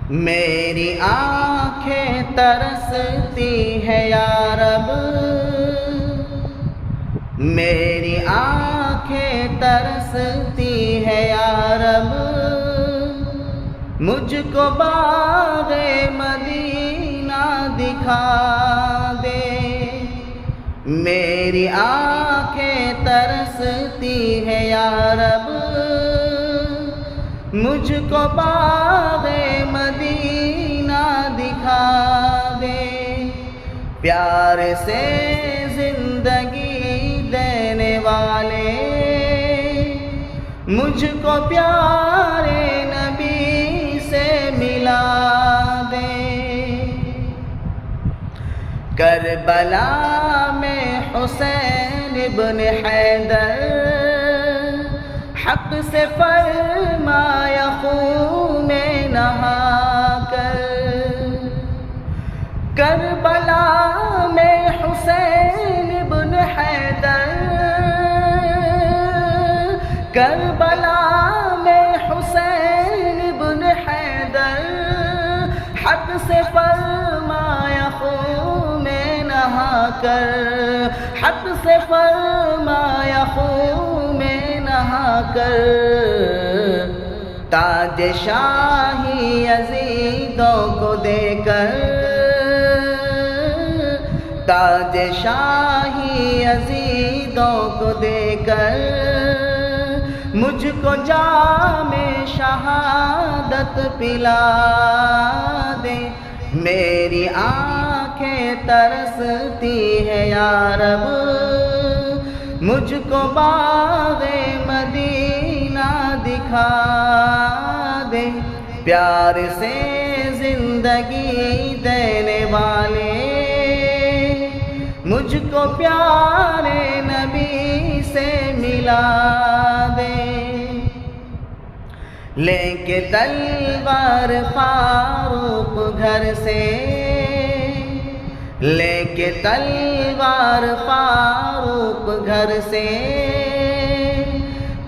میری آنکھیں ترستی ہے یا رب، میری آنکھیں ترستی ہے یا رب، مجھ کو باغ مدینہ دکھا دے۔ میری آنکھیں ترستی ہے یا رب، مجھ کو باغ مدینہ دکھا دے۔ پیار سے زندگی دینے والے مجھ کو پیارے نبی سے ملا دے۔ کربلا میں حسین ابن حیدر حق سے فرمایا خون میں نہا کر۔ کربلا میں حسین ابن حیدر، کربلا میں حسین ابن حیدر حق سے فرمایا خون میں نہا کر، حق سے فرمایا خون میں نہا کر۔ تاج شاہی یزیدوں کو دے کر، تاج شاہی یزیدوں کو دے کر، مجھ کو جام شہادت پلا دے۔ میری آنکھیں ترستی ہے یا رب، مجھ کو باغ مدینہ دکھا دے۔ پیار سے زندگی دینے والے مجھ کو پیارے نبی سے ملا دے۔ لے کے تلوار فاروق گھر سے، لے کے تلوار فاروق گھر سے،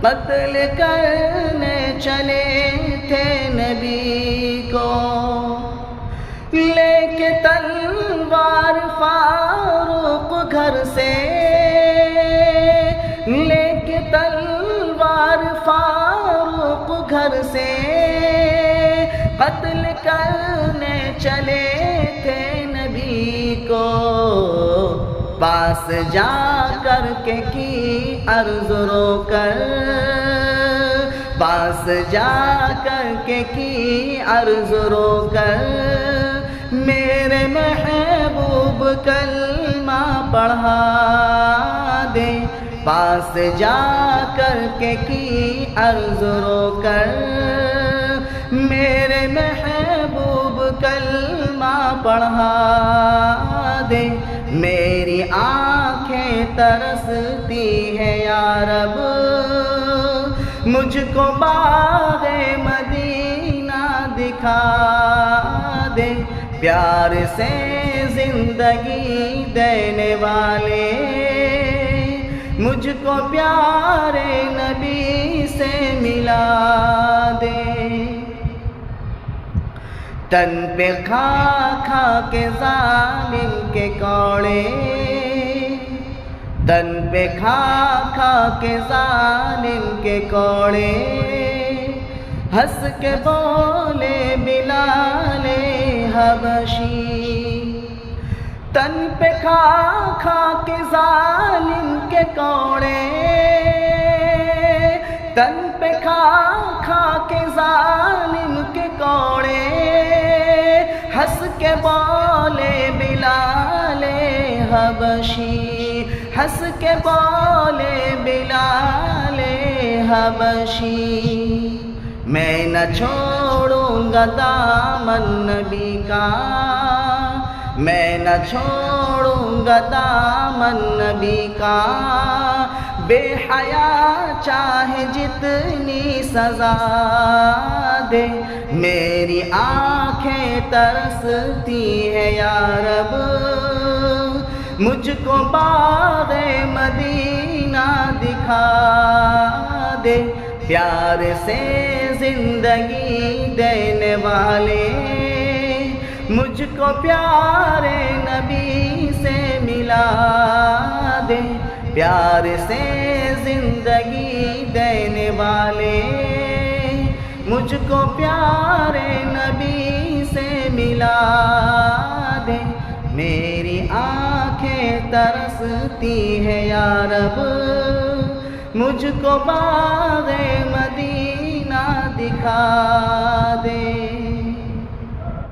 قتل کرنے چلے تھے نبی کو۔ لے کے تلوار فاروق گھر سے، لے کے تلوار فاروق گھر سے، قتل کرنے چلے تھے نبی کو۔ پاس جا کر کے کی عرض رو کر، پاس جا کر کے کی عرض رو کر، میرے محبوب کلمہ پڑھا دے۔ پاس جا کر کے کی عرض رو کر، میرے محبوب کلمہ پڑھا دے۔ میری آنکھیں ترستی ہے یا رب، مجھ کو باغ مدینہ دکھا دے۔ پیار سے زندگی دینے والے مجھ کو پیارے نبی سے ملا دے۔ تن پہ کھا کھا کے ظالم کے کوڑے، تن پہ کھا کھا کے ظالم کے کوڑے، ہنس کے بولے بلال حبشی۔ تن پہ کھا کھا کے ظالم کے کوڑے، تن پہ کھا کھا کے ظالم کے کوڑے، ہنس کے بولے بلال حبشی، ہنس کے بولے بلال حبشی۔ میں نہ چھوڑوں گا دامن نبی کا، میں نہ چھوڑوں گا دامن نبی کا، بے حیا چاہے جتنی سزا دے۔ میری آنکھیں ترستی ہے یا رب، مجھ کو باغ مدینہ دکھا دے۔ پیار سے زندگی دینے والے مجھ کو پیارے نبی سے ملا دے، پیار سے زندگی دینے والے، مجھ کو پیارے نبی سے ملا دے، میری آنکھیں ترستی ہے یا رب، مجھ کو باغ مدینہ دکھا دے۔